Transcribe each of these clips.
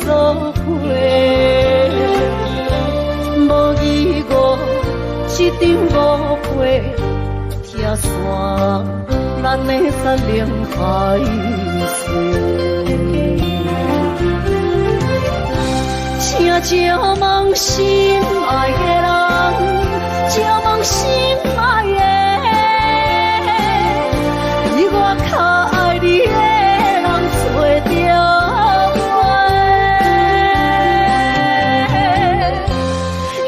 作伙，无义我一张五批拆散咱的山盟海誓，请照望心爱的人，照望心爱的，比我较爱你的人做着我，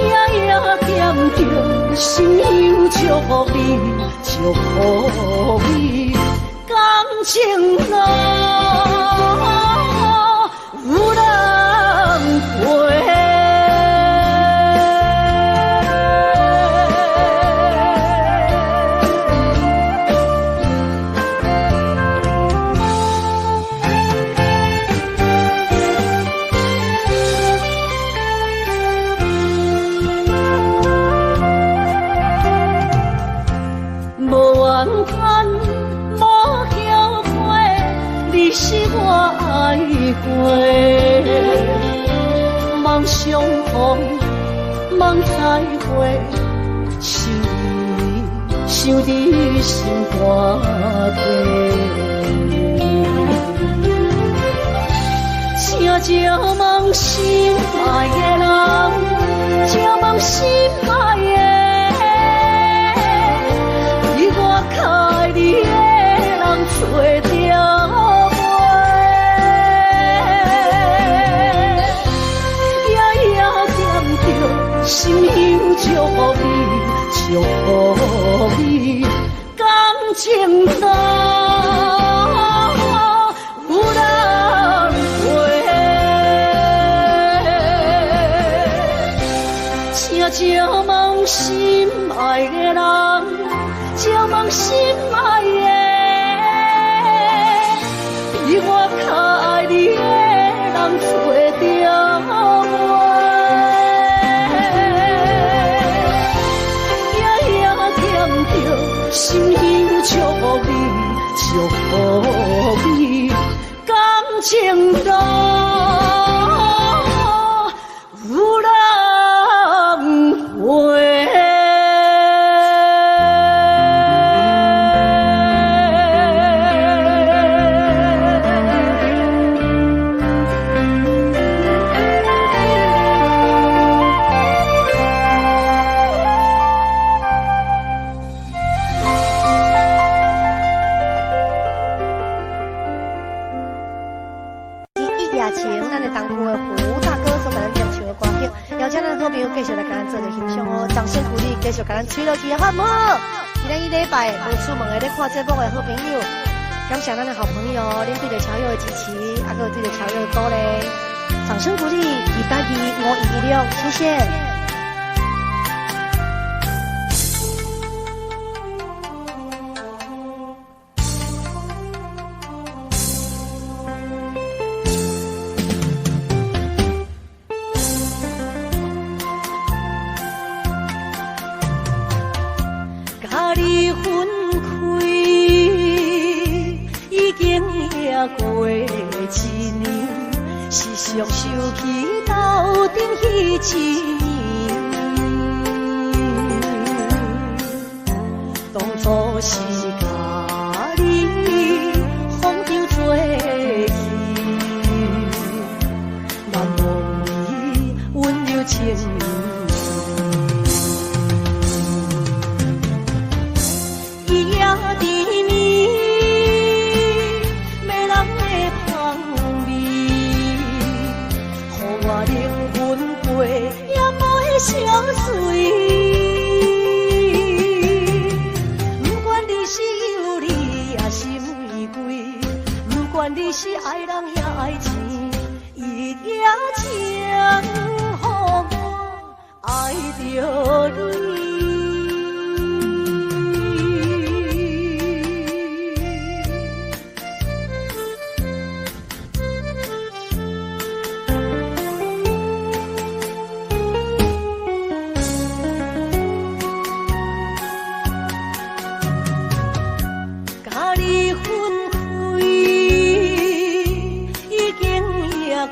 夜夜惦着心忧祝福你，祝福你感情路有人陪。望相逢，望再会，想你心肝底。请照望心爱的人，照望心爱的，比我较爱你的人做着。心忧祝福你，祝福你感情路有人陪，请照望心爱的人，照望心爱的，比我较爱你的人做着我。心忧祝福你，祝福你感情路有人陪。继续甲咱吹落去，好唔好？今日礼拜无出门的咧看节目的好朋友，感谢咱的好朋友，恁对着超友的支持，还有对着超友的鼓励，掌声鼓励2825116出现。过一年，时常想起斗阵彼一年，当初是甲你放着做戏，难忘你温柔情意，伊也伫面。相随，不管你是有理也是玫瑰，不管你是爱人也爱钱，伊也请予我爱着你。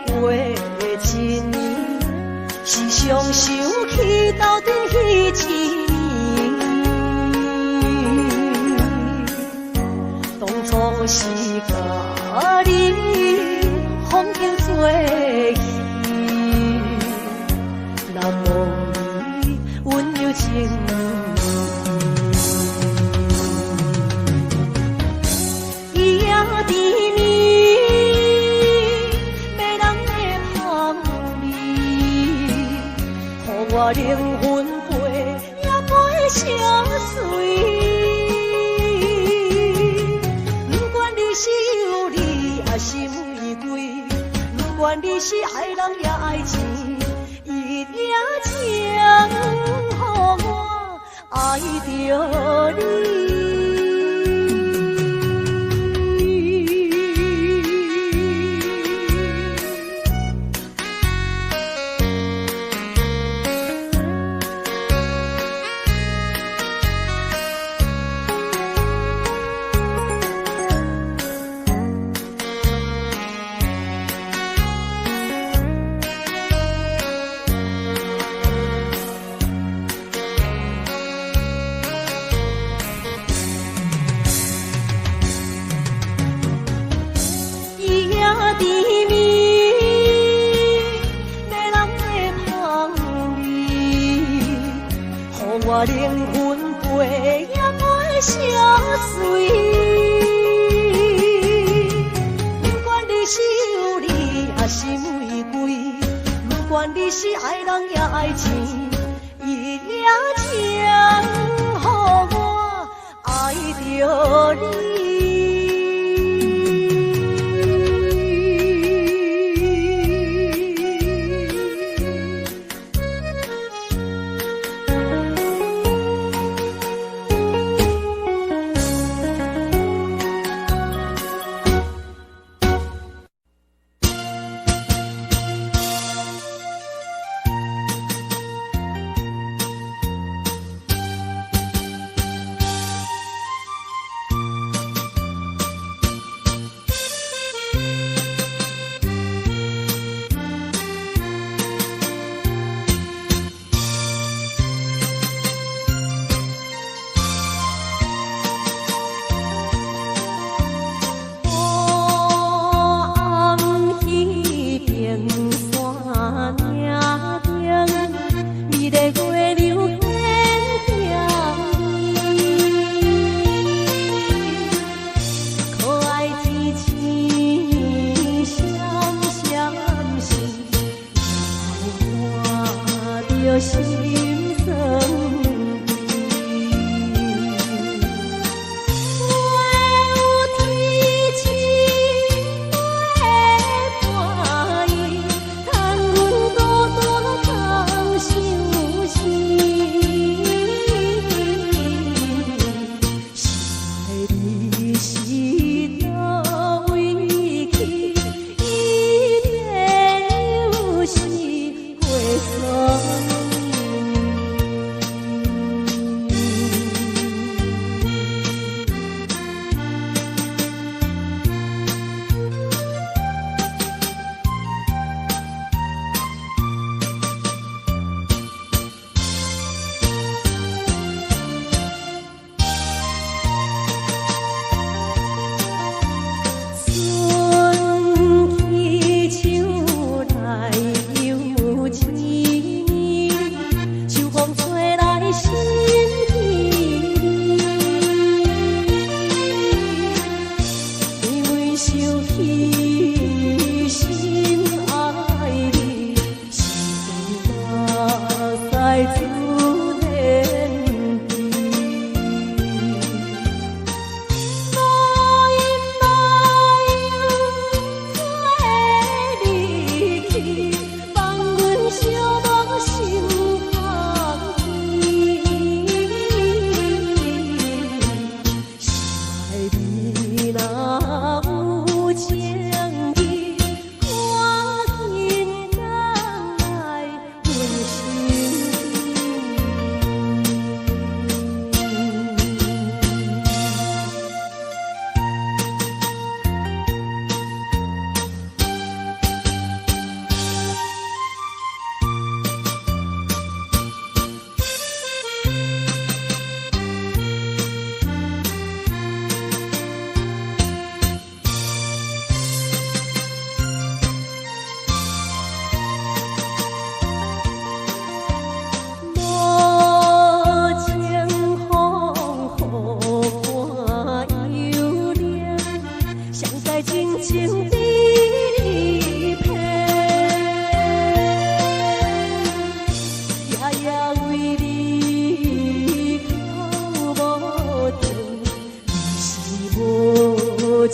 过想起斗阵彼一年，当初是甲你风景做戏，难忘你温柔情。伊也甜蜜，迷人的香味，予我灵魂陪也陪相随。不管你是有理还是玫瑰，不管你是爱人也爱钱，一定情予我爱着你。甜蜜，迷人的香味，予我灵魂陪也陪相随。不管你是有理还是玫瑰，不管你是爱人也爱钱，一定情予我爱着你。心酸。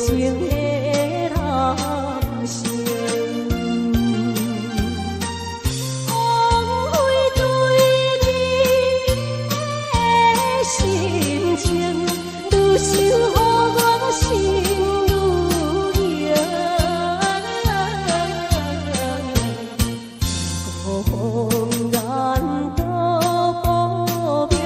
情的人生。枉费对你的心情，愈想予我心愈痒。红颜都不明，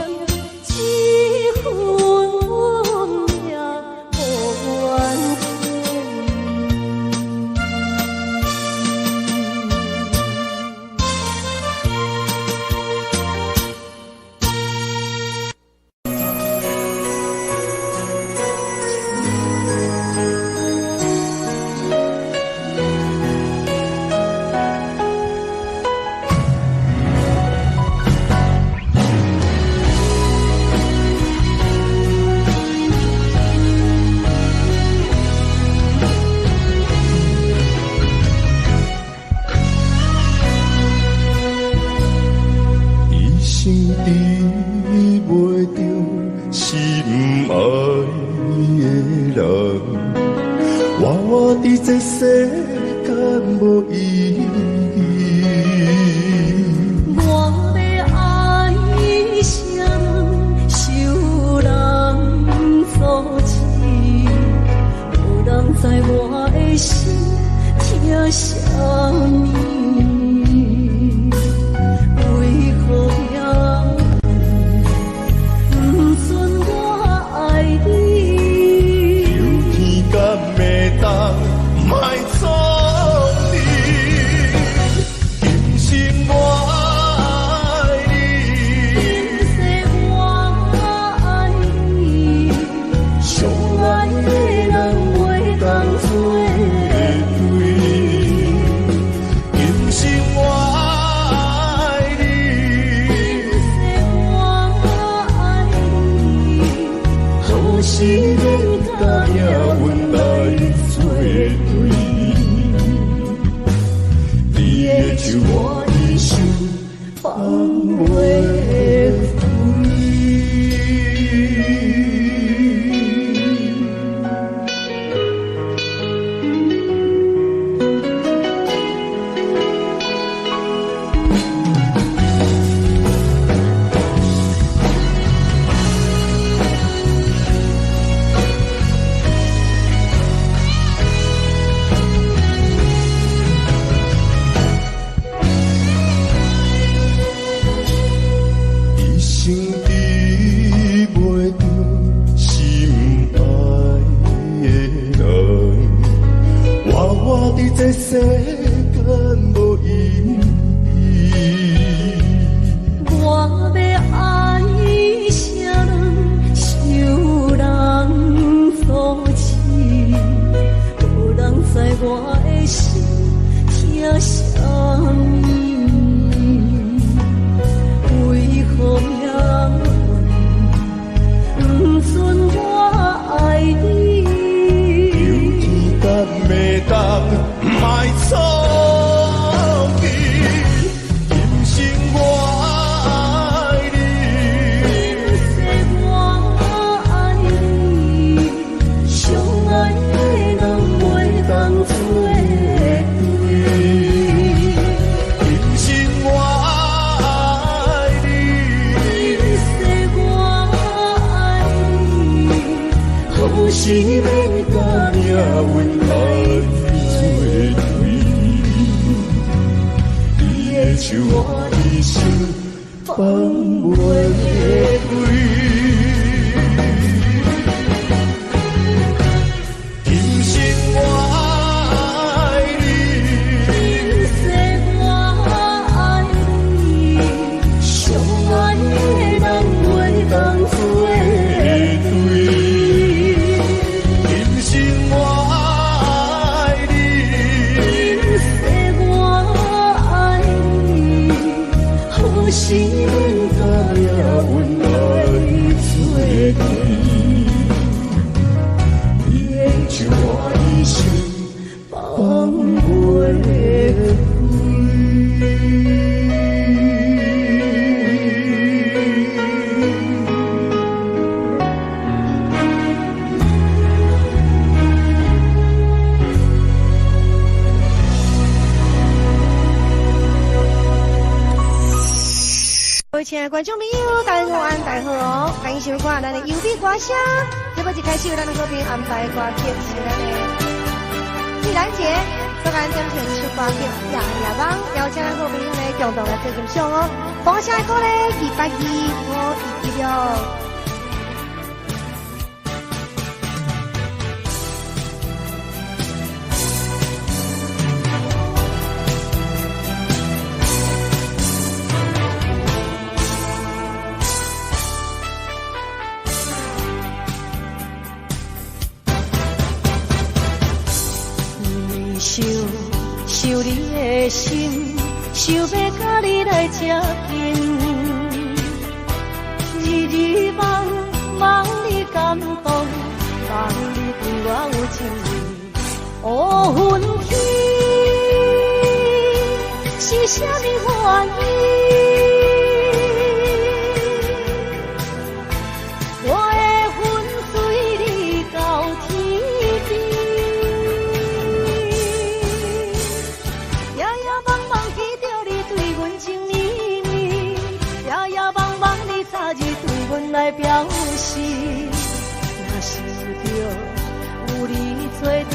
一份运命无缘这世间无意义。我要爱谁，受人所欺，无人知我的心疼啥物。为何要不准我爱你？有天敢会当？卖错你，今生我爱你，今世我爱你，相爱的人袂当做对。今生我爱你，今世我爱你，好时免甲命运来作对。就我一生放袂开。这世间无意义，我要爱谁人，受人所欺，无人知我的心疼啥物。为何命运不准我爱你？有天敢会当？卖错你，今生我爱你，今世我爱你，相爱的人袂当做对。今生我爱你，今世我爱你，好时免甲命运来。就我一生放袂开，今生我爱你，今世我爱你，相爱的人袂当做对。今生我爱你，今世我爱你。是免甲命运来亲爱的观众朋友，大家午安，大家好哦！欢迎收看咱的优美歌声。节目一开始，咱的好朋友安排歌曲是咱的玉兰姐，所咱点选出歌曲《夜夜梦》，邀请咱好朋友呢共同来做欣赏哦。放下歌呢，220，我一记了。想你的心，想要甲你来接近，日日梦梦你感动，梦你对我有情意，乌云天是啥物原因？我的魂随你到天边。来表示，若想着有你做阵，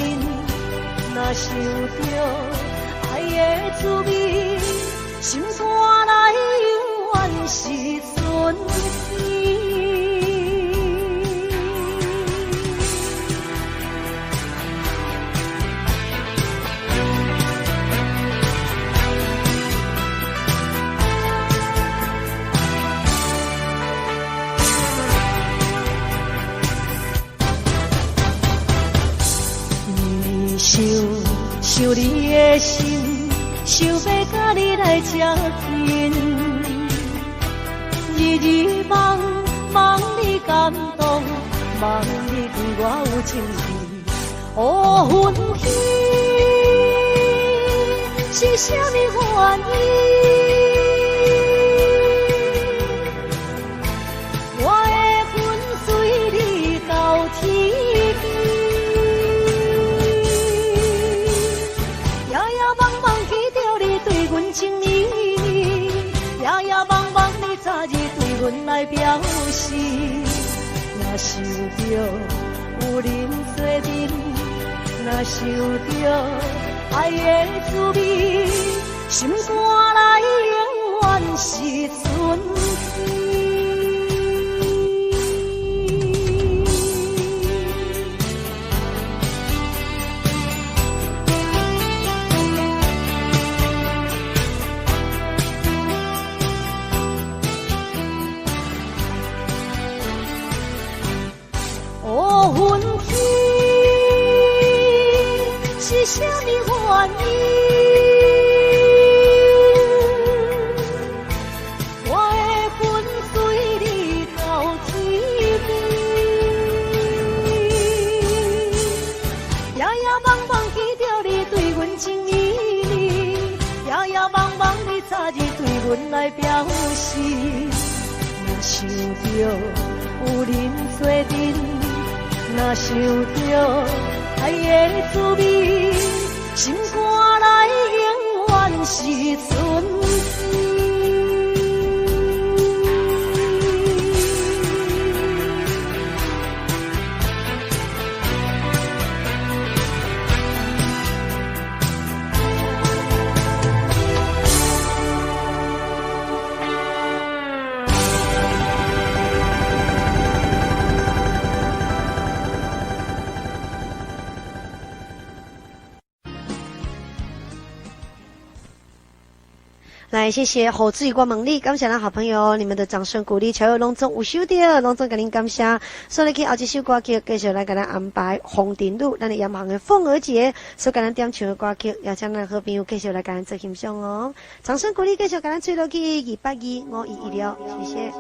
若想着爱的滋味，心肝内永远是春天。想你的心，想要甲你来接近，日日梦梦你感动，梦你对我有情意，乌云天是啥物原因？我的魂随你到天边。情意意，夜夜梦梦你早日对阮来表示，若想着有恁做阵，若想着爱的滋味，心肝内永远是春天。乌云天是啥物原因？我的魂随你到天边，夜夜梦梦记着你对阮情意意，夜夜梦梦你早日对阮来表示，若想着有恁做阵。若想着爱的滋味，心肝内永远是春天。来，谢谢侯志宇光猛力，感谢咱好朋友，你们的掌声鼓励，才有隆重有收到，隆重给您感谢。所以去后一首歌曲，继续来给咱安排红顶路，咱的延行的凤儿节，所以给咱点唱的歌曲，邀请咱好朋友继续来给咱做欣赏哦。掌声鼓励，继续给咱吹落去220，我116，谢谢。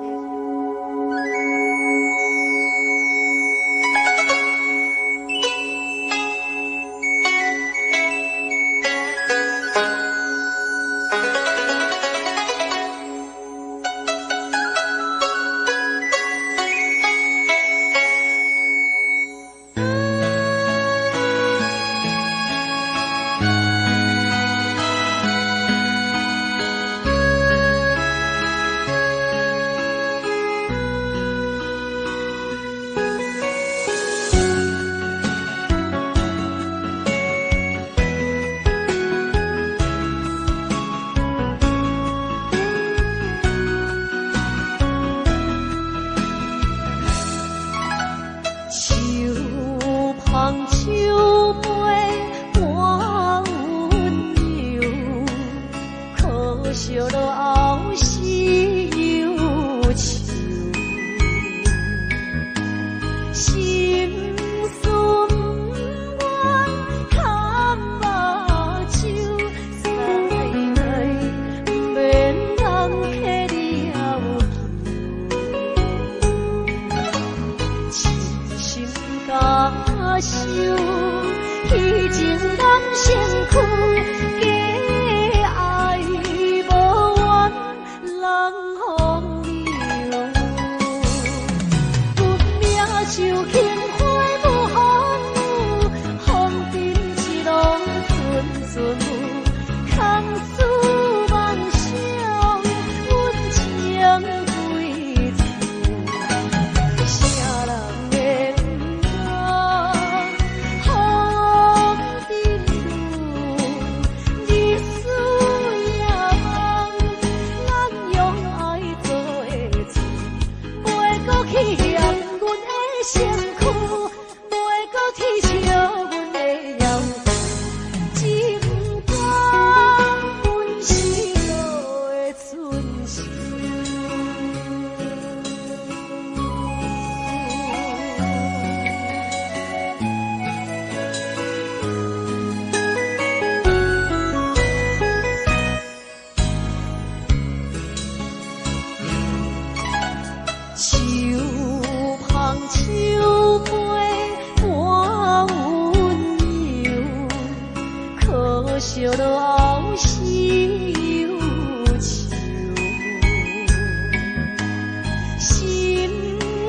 感受，以前男身躯假爱无缘，人风流，运命就轻花不风雨，风尘一路顺顺有，空思梦想，阮情归处。啥人会不知风尘路，日思夜梦，咱用爱做的事，袂搁去嫌阮的身躯，袂搁去笑阮的样子，只不甘阮失落的春秋。秋香秋杯半温柔，可惜了后事忧愁，心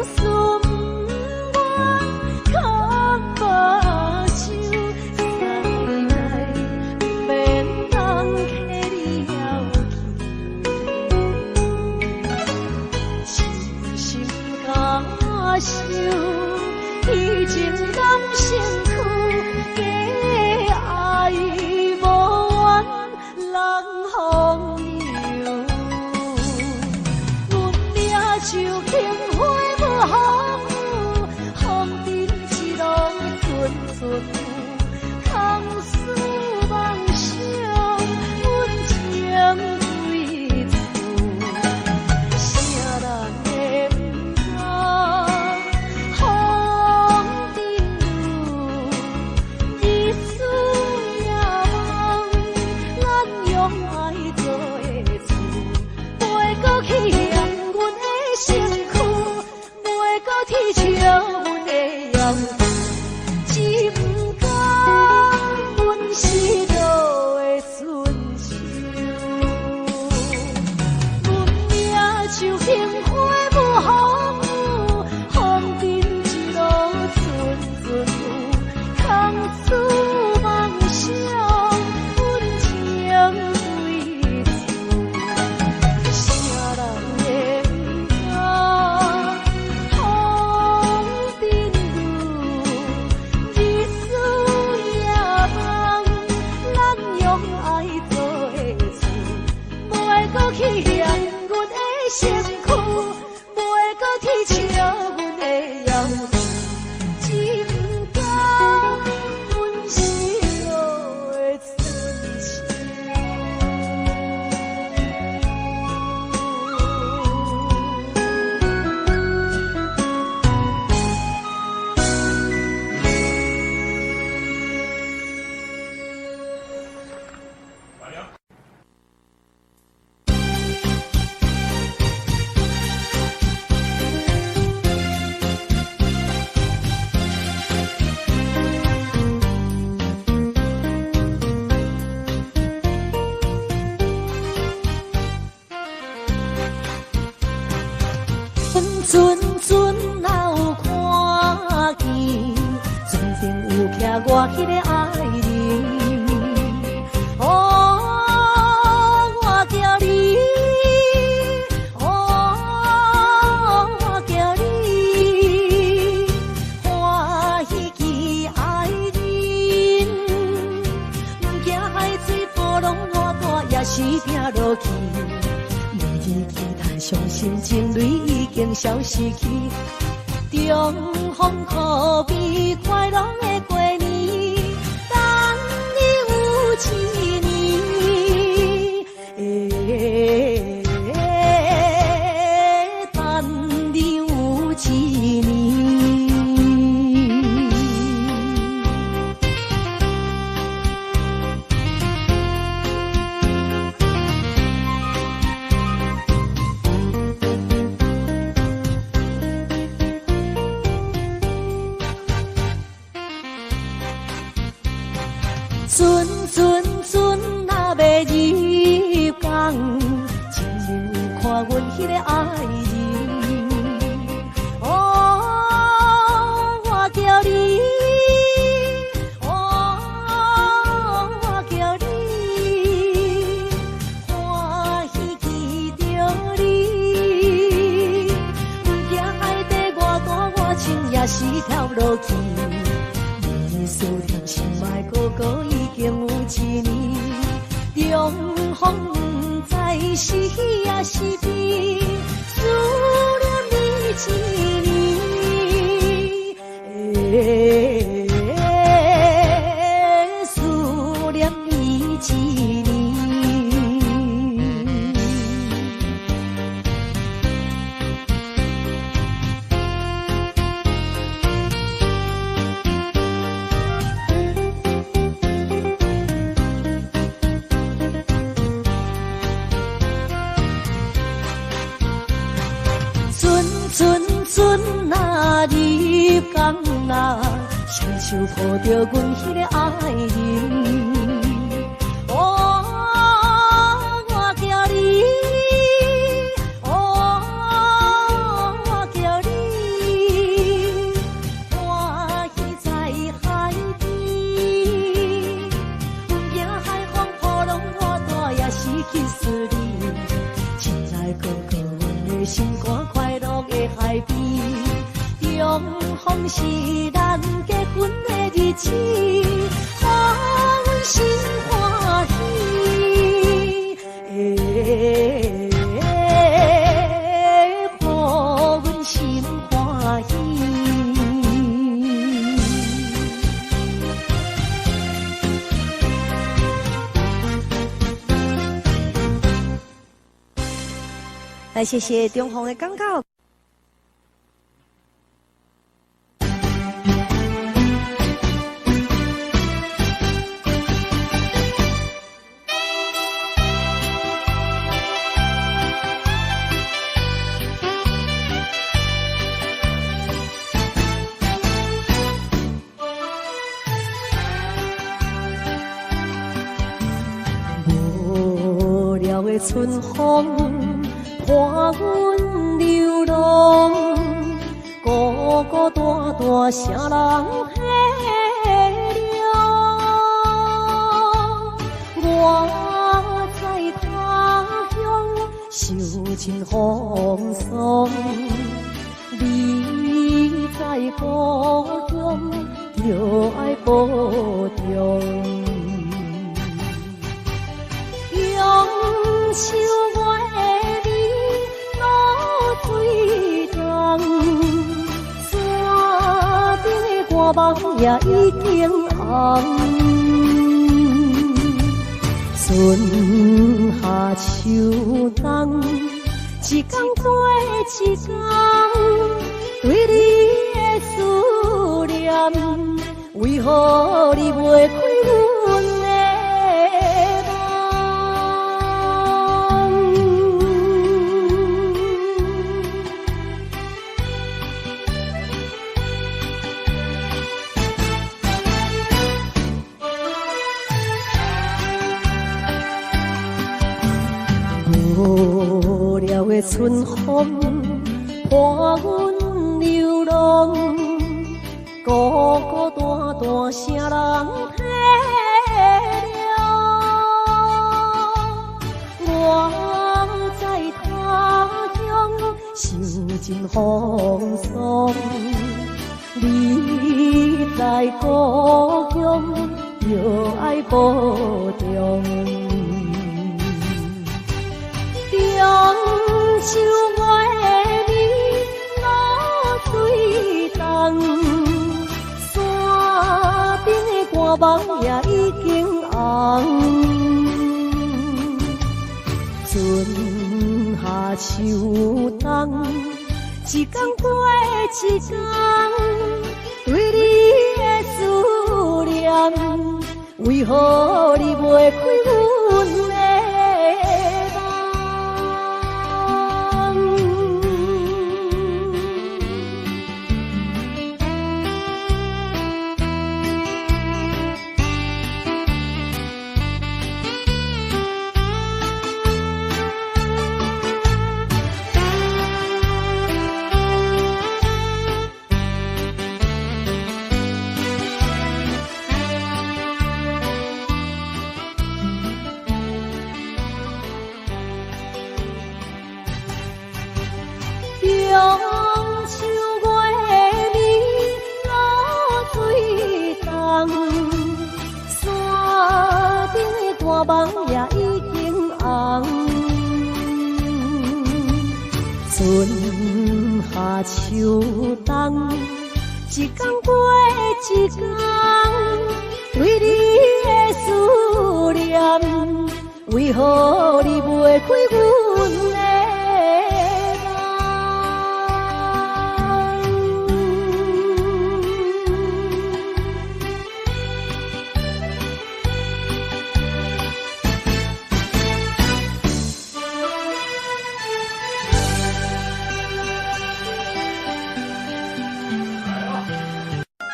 事不愿牵白手，再来免当客了求。心感受，以前男身躯假爱无缘，人风流，运命就轻花不风雨，风尘一路顺顺有，空思梦想，阮情归处。啥人会不知风尘路，日思夜梦，咱用爱做的事，袂搁去嫌阮的身躯，袂搁去笑阮的样子，只不甘阮失落的春秋。运命就轻花不风雨，风尘一路顺顺有，空思梦想，阮情归处。啥人会不知风尘路，日思夜梦，咱用爱做的事，袂搁去嫌阮的身躯，袂搁去笑阮的样子，只不甘阮失落的春秋。阵阵哪有看见，船顶有徛我迄个爱人。哦，我叫你，哦，我叫你，欢喜记爱人，不惊海水波浪偌大，也是拼落去。伤心情泪已经消失去，重逢可悲快乐的过年，等你有一年，等你有一年。阵阵阵若要入港，亲像有看阮迄个爱人。哦，我叫你，哦，我叫你，欢喜记着你，不惊爱在外大，我情也是跳落去。思念心爱哥哥已经有一年，重逢不知是喜也是悲，思念你一年，思念你一年。阵阵若入港啊，双手抱着阮迄个爱人。哦，我叫你，哦，我叫你，欢喜在海边，不惊海风波浪，我大也是去思你，亲爱哥哥，阮的心肝快乐的海边，重逢是咱结婚的日子，互阮心欢喜，互阮心欢喜。来，谢谢中红的广告。无聊的春风伴阮流浪，孤孤单单谁人体谅？我在他乡受尽风霜，你在故乡就爱保重。用手我的你露水重，山顶的歌梦也已经红。春夏秋冬，一天过一天，对你的思念，为何你袂开阮的？无聊的春风伴阮流浪，孤孤单单谁人体谅？我在他乡受尽风霜，你在故乡就爱保重。用手我的你露水重，山顶的歌梦也已经红。春夏秋冬，一天过一天，对你的思念，为何你袂开阮的？山顶的大梦也已经红，春夏秋冬，一天过一天，对你的思念，为何你袂开阮的梦？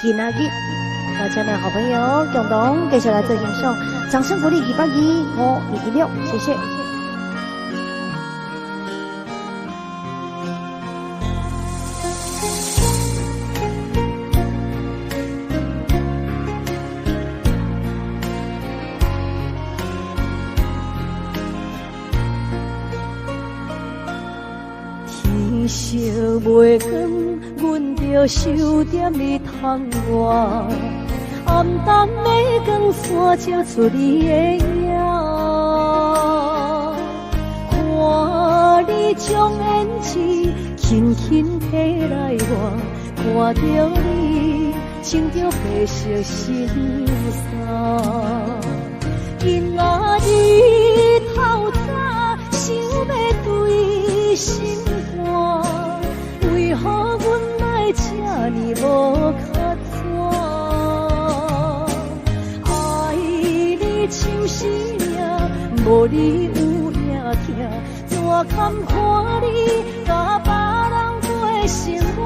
今仔日，邀请的好朋友共同继续来做欣赏，掌声鼓励225-5116，谢谢。天色袂光，阮着守踮你窗外，暗淡的光线照出你的影。看你将胭脂轻轻摕来我，看着你穿着白色新衫。今仔日透早想要对心肝，为何阮来这呢无较早？爱你像生命，无你有影听，怎堪看你甲别人过生活？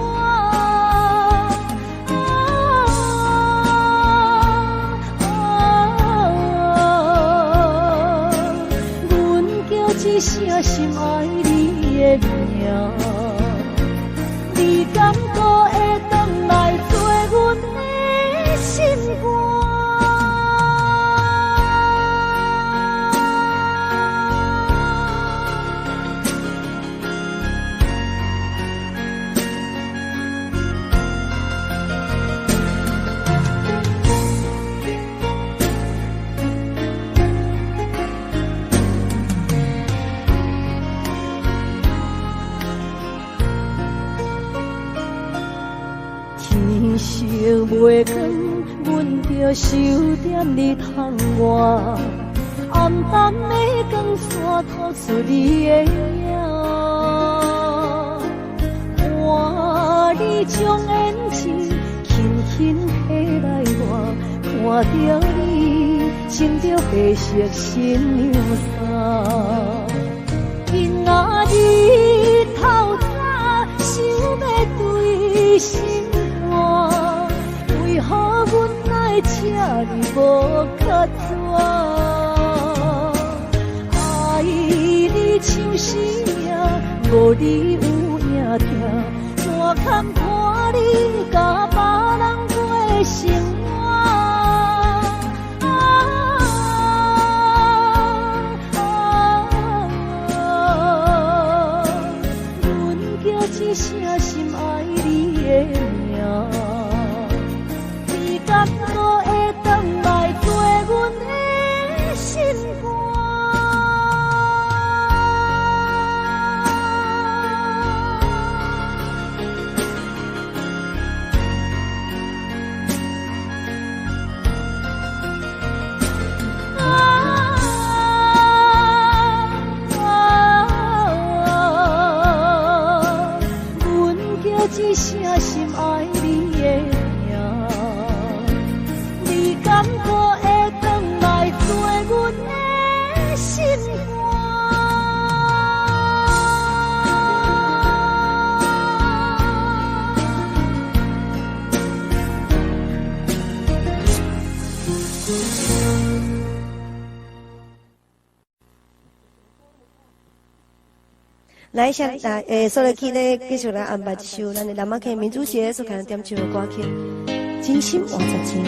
一声心爱你的名，你敢搁会回来做阮的心肝？天色袂光，阮着守踮你窗外，暗淡的光线透出你的影。看你将胭脂轻轻摕来我，看着你穿着白色新娘衫。今仔日透早想要对心，为何阮来这呢无较早？爱你像生命，无你有影听，怎堪看你甲别人过生活？阮叫一声心爱你的名，敢搁会回来做阮的心肝？阮叫一声心爱你的名，你敢搁会回来做阮的心肝？来，下所来去呢，继续来安排一首咱的南马 K 民族节所看点唱的歌曲，真心换十钱。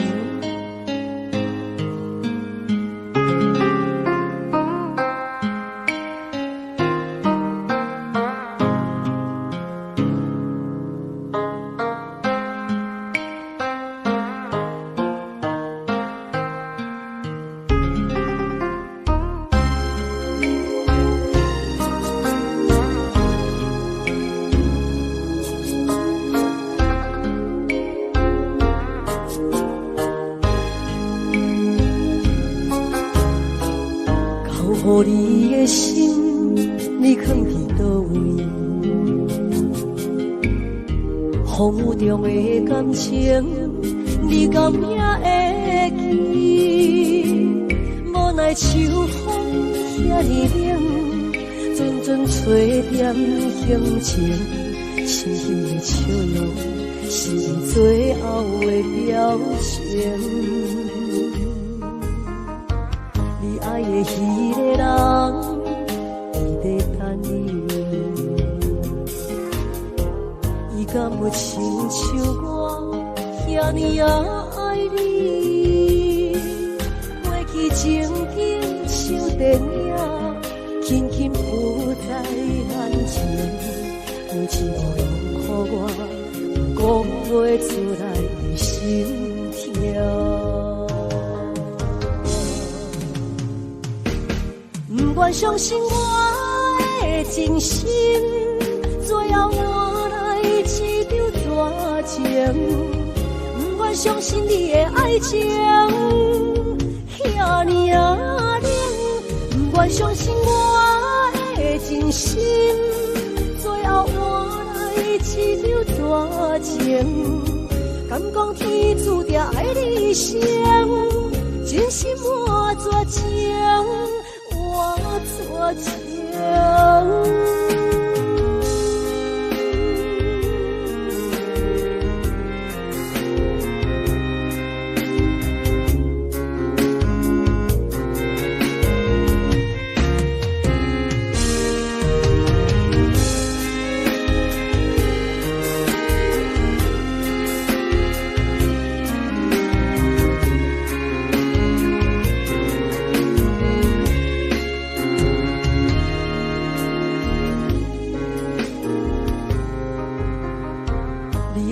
予你的心，你藏伫倒位？风雨中的感情，你敢也会记？无奈秋风遐尼冷，阵阵吹点乡情，深深的笑容是你最后的表情。你爱的迄个人，伊在等你。伊敢有亲像我遐尼爱你？过去情景像电影，轻轻浮在眼前，每一幕拢予我讲袂出来的心跳。不愿相信我的真心，最后换来一场大情。不愿相信你的爱情遐尼冷，不愿相信我的真心，最后换来一场大情。敢讲天注定爱你生，真心换绝情。我做情，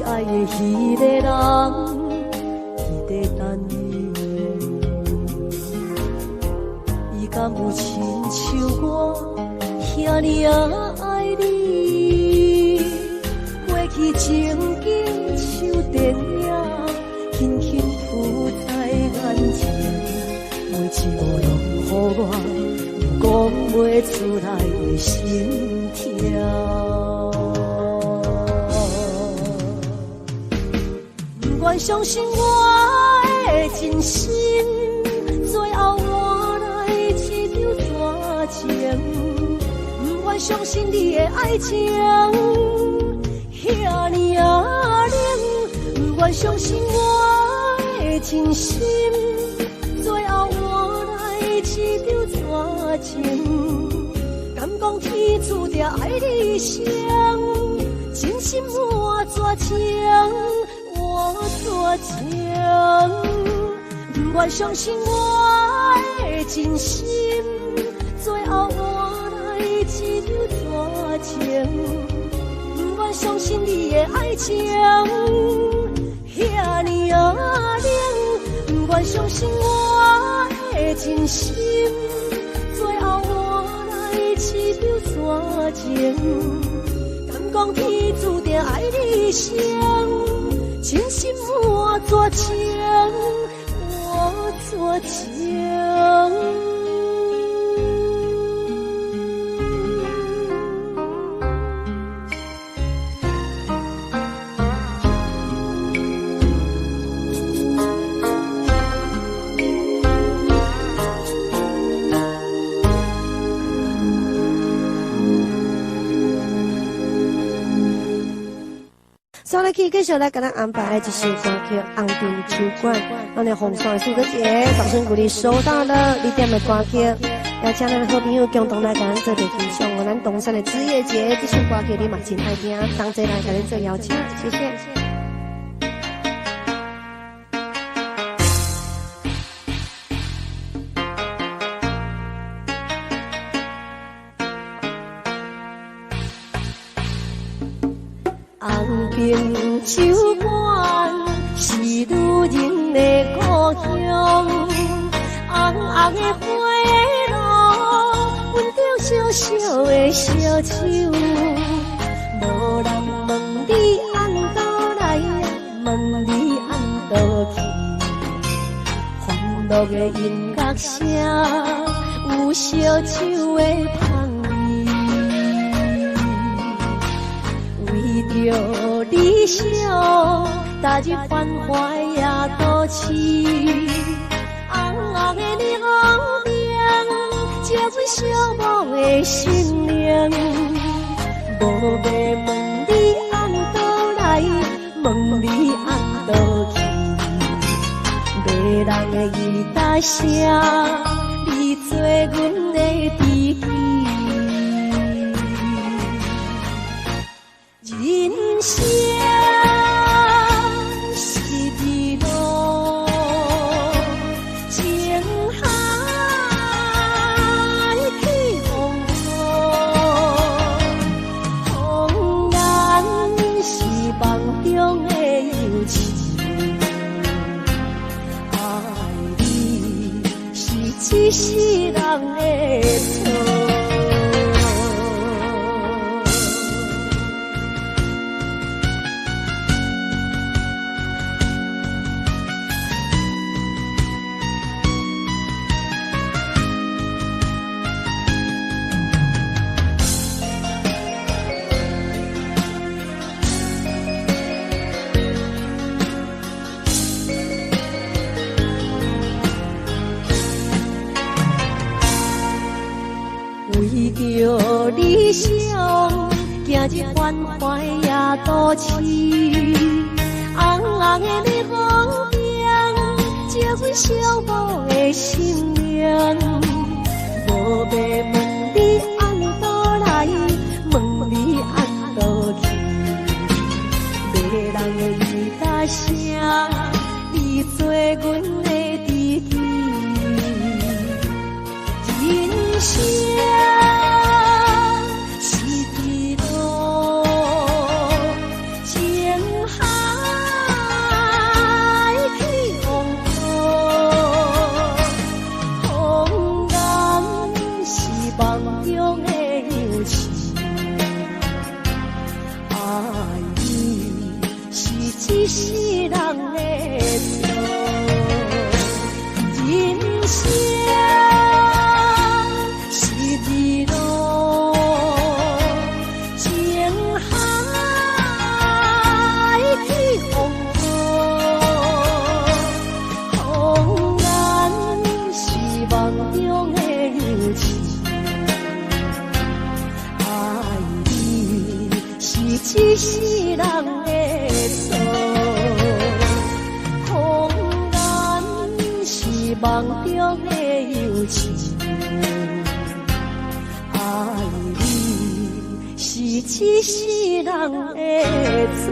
爱的迄个人，伊在等你。伊敢有亲像我遐尼爱你？过去情景像电影，轻轻浮在眼前，每一幕拢予我讲袂出来的心跳。不愿相信我的真心，最后换来一场大情。不愿相信你的爱情遐尼冷，不愿相信我的真心，最后换来一场大情。敢讲天注定爱你生，真心换绝情。我做情，不愿相信我的真心，最后换来一场大情。不愿相信你的爱情遐尼冷，不愿相信我的真心，最后换来一场大情。敢讲天注定爱你生，真心我做情，我做情。所以继续来给咱安排一首歌曲《红灯酒馆》，咱的红山苏哥姐，掌声鼓励收到了你点的歌曲，邀请咱的好朋友共同来跟咱做点分享。我咱东山的职业节这首歌曲你嘛真爱听，同齐来给咱做邀请，谢谢。红灯酒馆是女人的故乡，红红的花路，阮着小小的小酒。无人问你按倒来，问你按倒去，欢乐的音乐声有烧酒的香味，为着理想，踏入繁华的都市，红红的霓虹灯，照阮寂寞的心灵。无要问你按倒来，问你按倒去，迷人的吉他声，你做阮的知己。人生是一路情海去风波，风眼是梦中的游戏，爱你是一世人的错。为着理想，行入繁华的都市，红红的霓虹灯，照阮寂寞的心灵。无要问你按倒来，问你按倒去，迷人的吉他声，你做阮的知己。人生是一路情海去风波，风眼是梦中的游戏，爱你是一世人的错。人生一路情海去风波，风眼是梦中的游戏，爱你是一世人的错。风眼是梦中的游戏，爱你是一世人的错。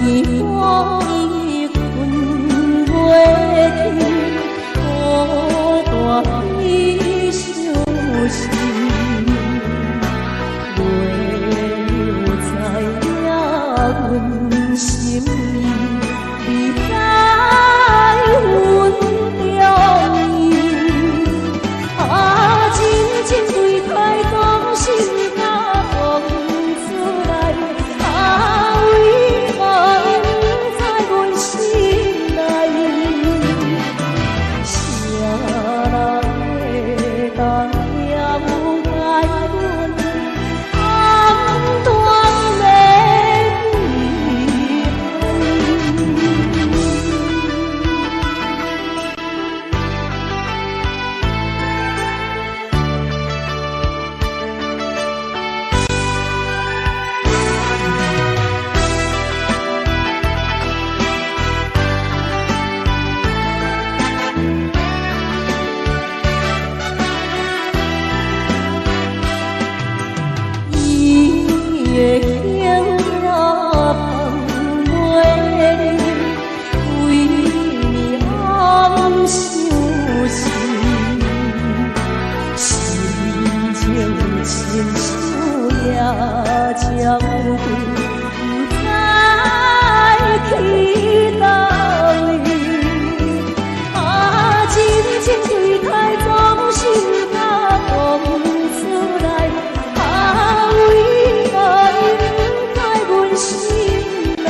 天荒已困袂去，孤单已伤心，袂有知影阮心意，你知阮中意，真情对待当心甲放出来，为何不在阮心内？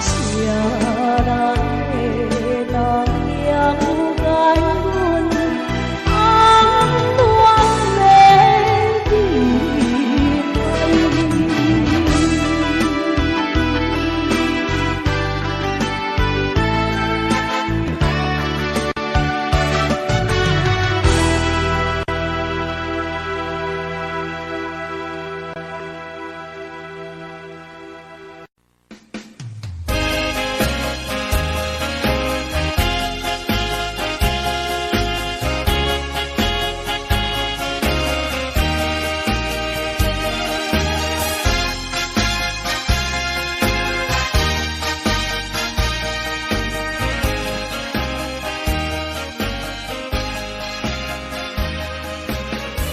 啥人会当了解阮暗断的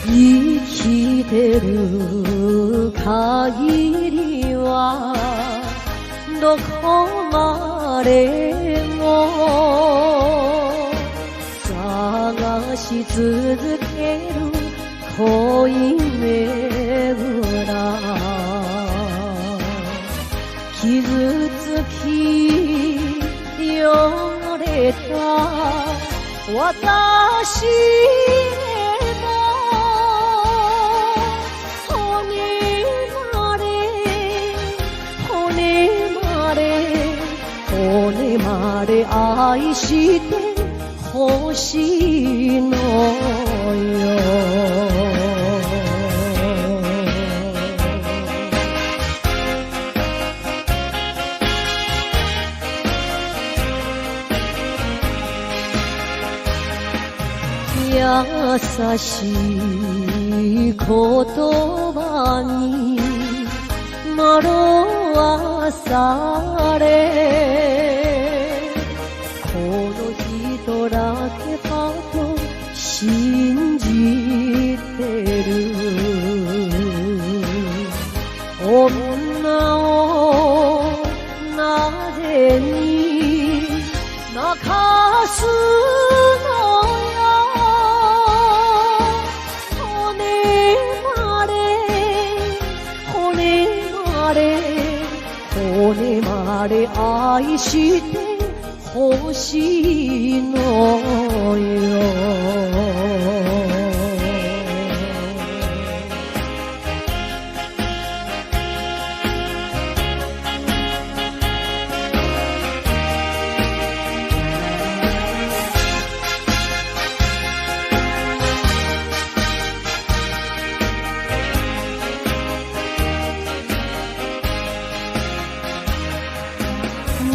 离生きてる限りはどこまでも探し続ける恋めぐら傷つき汚れた私骨まで愛してほしいのよ優しい言葉に惑わされこの人だけかと信じてる女をなぜに泣かすの骨まで愛してほしいのよ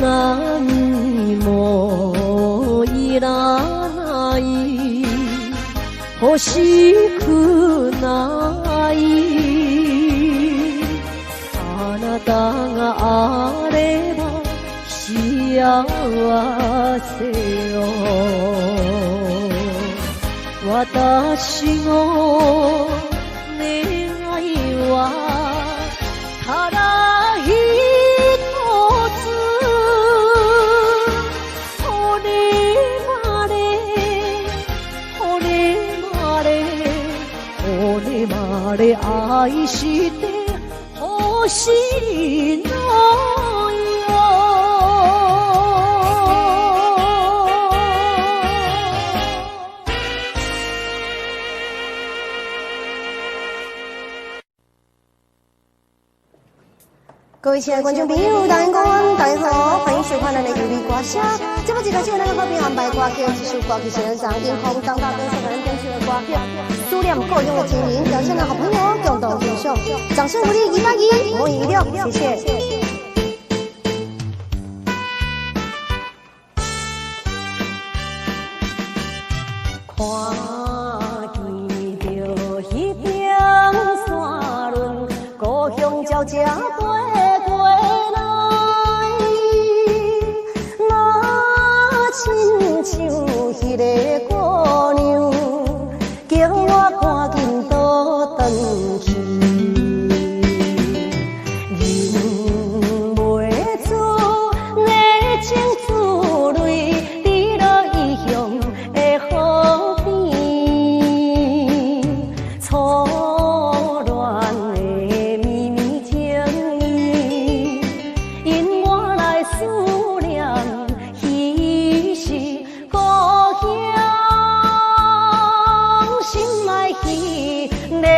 何もいらない欲しくないあなたが幸せを私の願いはただ一つ骨まで愛してほしいの各位亲爱的观众朋友，大家好，大家好，欢迎收看咱的有力歌声。这么一开始，咱好朋友安排歌曲，这首歌曲是咱上英雄张大哥所咱点出的歌曲，思念够用的情人，邀请咱好朋友共同欣赏，掌声鼓励181，莫遗留，谢谢。看见着迄边山峦，故乡鸟只飞过来，若亲像迄个姑娘，叫我赶紧倒转去。人袂出热情自泪，滴落异乡的河边，错乱的绵绵情意，因我来思念，彼是故乡，心爱彼个人。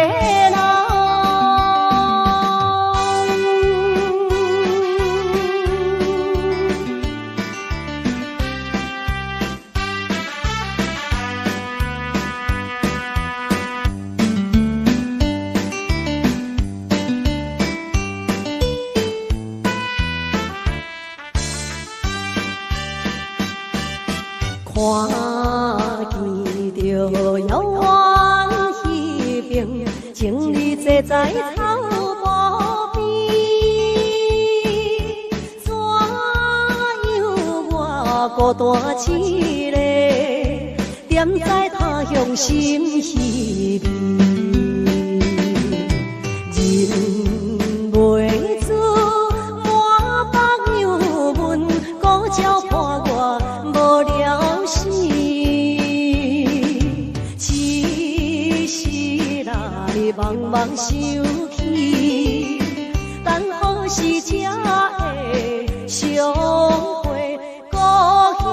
看见着遥远迄边，情侣坐在草坡边，怎样我孤单一个，踮在他乡心稀微，人袂知满腹忧闷，孤鸟伴我无聊死。只是来茫茫想起，等何时才会相会故乡？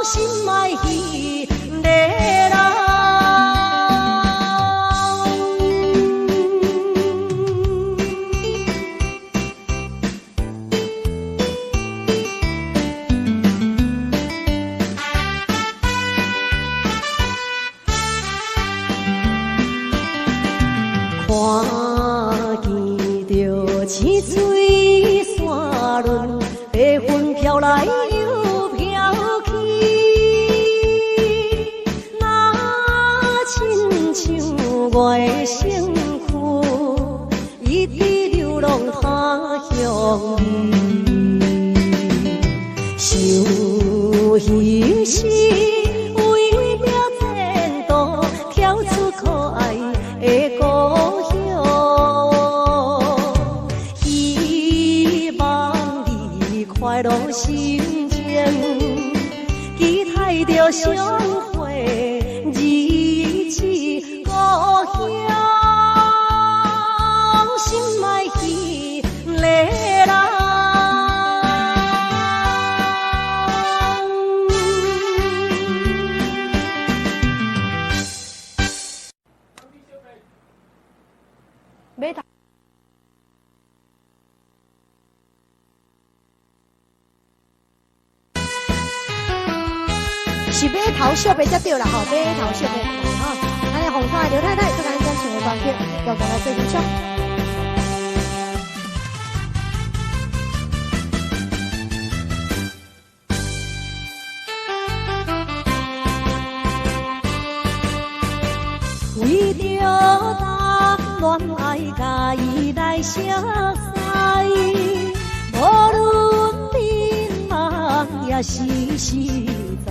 心爱彼个人。看见着青水山峦，白云飘来又飘去，若亲像我的身躯，一直流浪他乡想彼时为了前途，跳出可爱的故乡。希望你快乐心情，期待着相会日子故乡，心爱彼个人。是马头小白才对啦吼，马头小白吼，咱的红花刘太太做咱点唱的歌曲，要跟我做分享。为着谈恋爱，甲伊来相识，无无论迷茫也是实在。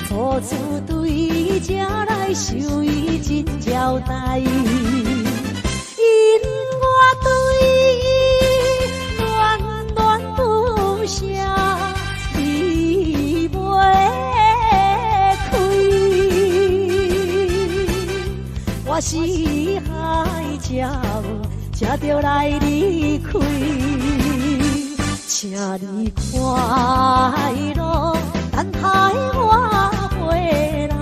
初次对这来受伊真交代，因我对伊恋恋不舍，离袂开。我是海鸟，才着来离开，请你快乐，等待我回来。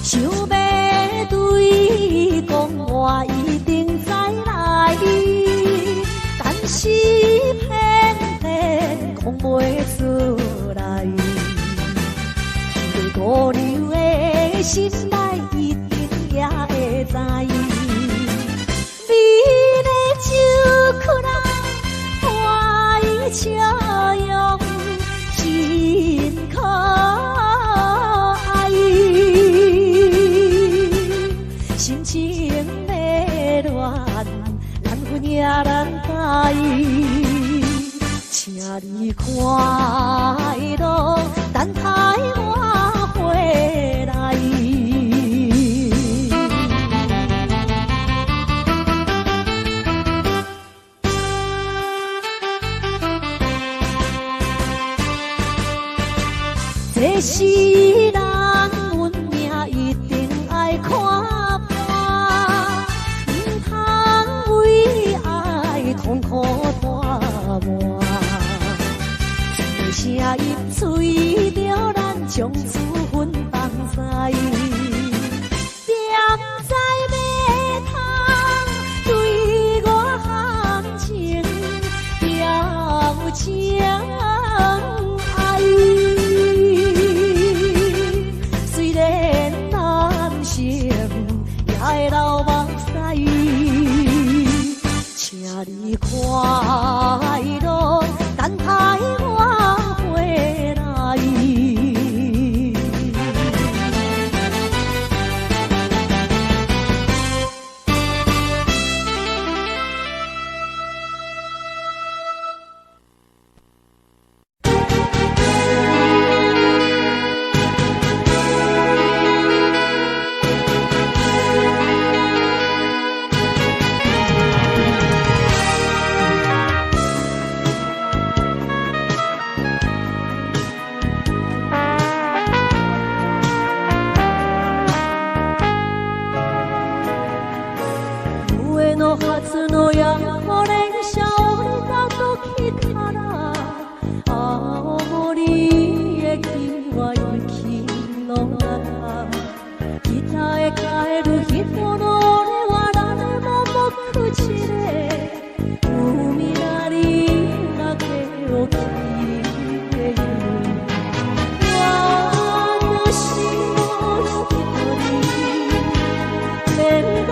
想要对伊讲，我一定再来，但是偏偏讲袂出来。迄个孤留的心内，一定也会知。美丽酒曲啊，花伊笑容真可爱。心情要乱，难分也难解。请你快乐，等待我回来。这世人运命一定爱看破，唔通为爱痛苦拖磨。一声饮嘴，着咱将此分放在。点在要通对我含情表情爱。虽然难成，也会流目屎。请你快乐，等待我回来。初のやこれシャオだと来たら青森駅は雪の中北へ帰る人の俺は誰も目口で海なりだけを聞いている私も一人連絡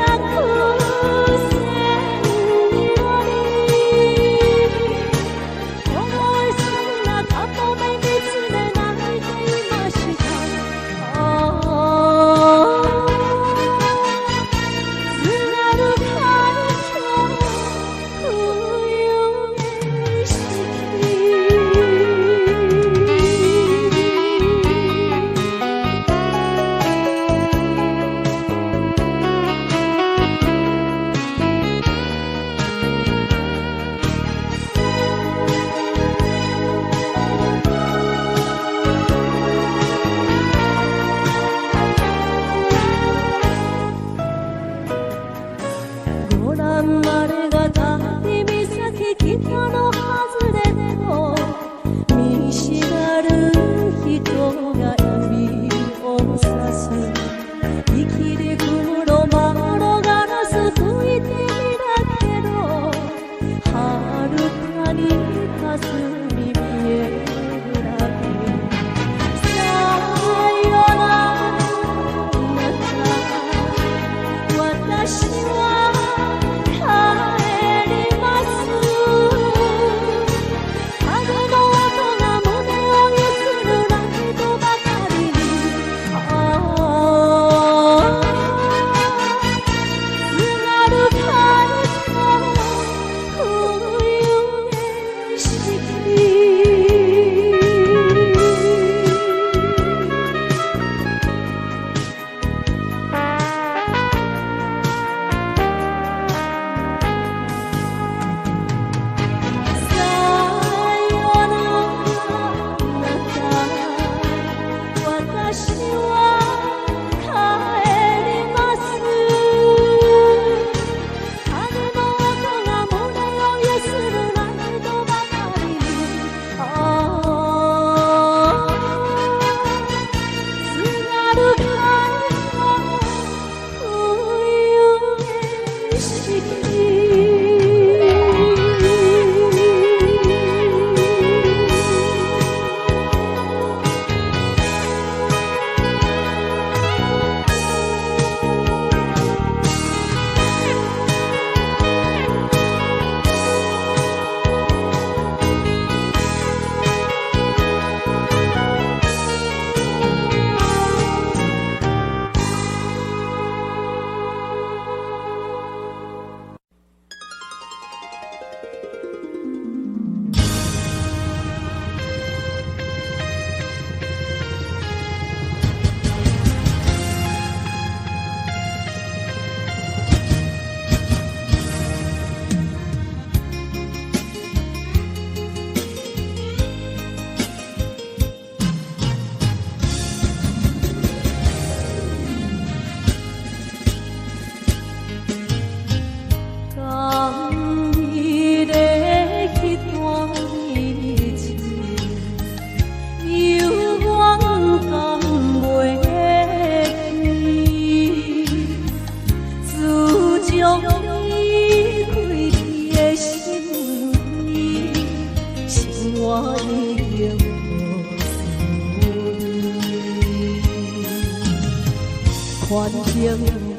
境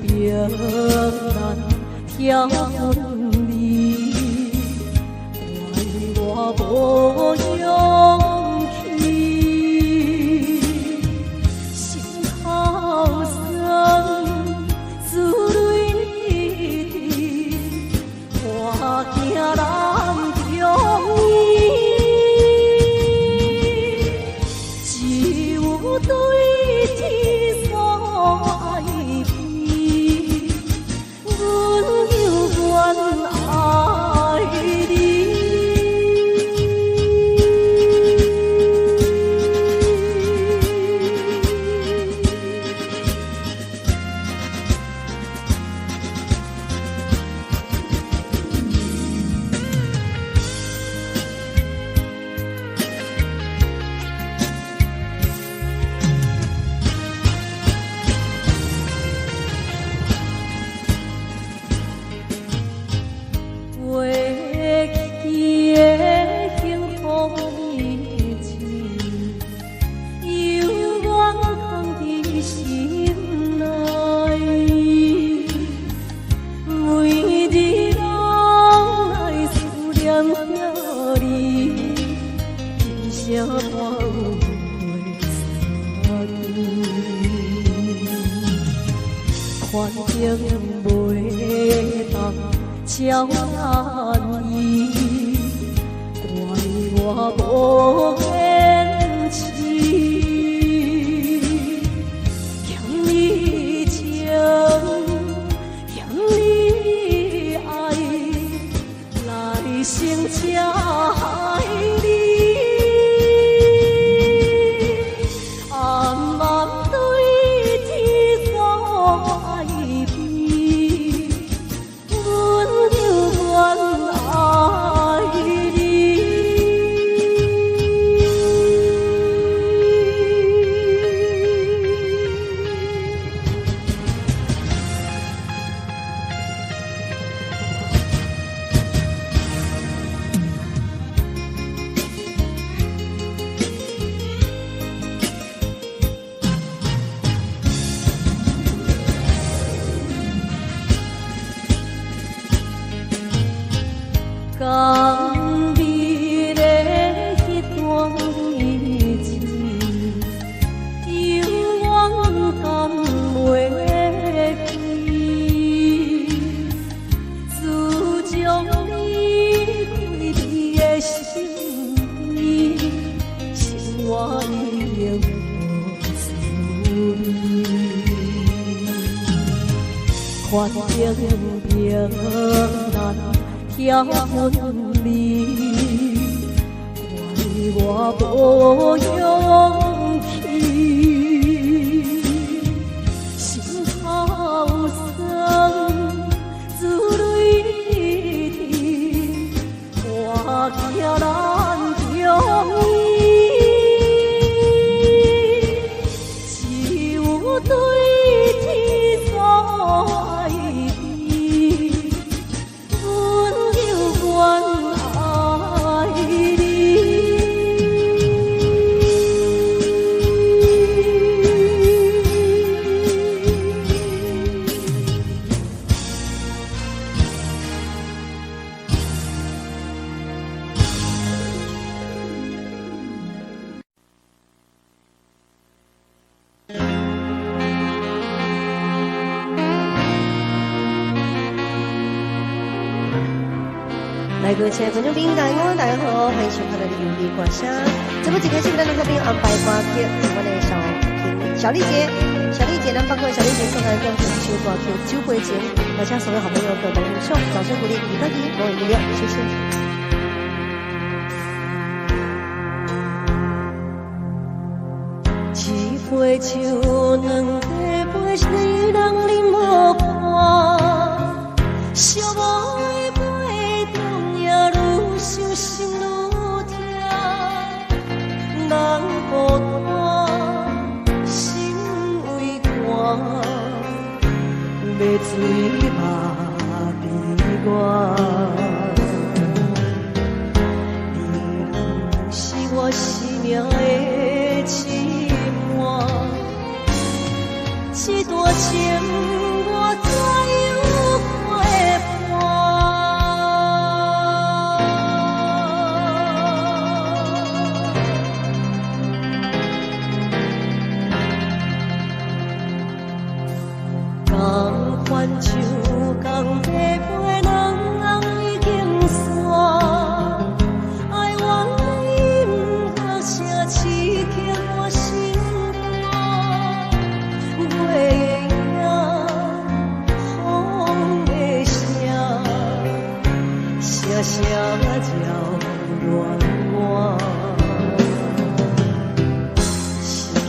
平淡挑分离，怪我无勇气，心头酸，思泪滴，我惊人中意，只有对天所爱比，阮犹原爱你。环境袂当超难伊，怪我无坚持，欠你情，欠你爱，来生才爱你。甘美的迄段日子，永远甘袂记。自从离开你的身边，生活已经无滋味。环境平淡挑分离，怪我无勇气，心头酸，思泪滴，我惊咱中意，只有对天所爱比。爱你。来，各位亲爱的观众朋友，大家好，欢迎收看的优丽歌声。这么几天是咱能够朋友安排歌曲，我的小丽姐，小丽姐呢，包括小丽姐送来歌曲《秋歌曲》酒杯前，我向所有好朋友各位英雄，掌声鼓励，一块一，我一六，谢谢。一杯酒，两杯水，人啉无看，寂寞的杯中也愈想心愈痛，人孤单，心为寒，要醉嘛悲怨。你是我生命的痴。这段情我怎样陪伴？同款像同地陪人已经散，爱往因何声刺激我心肝？月风的声，声声叫乱我。失去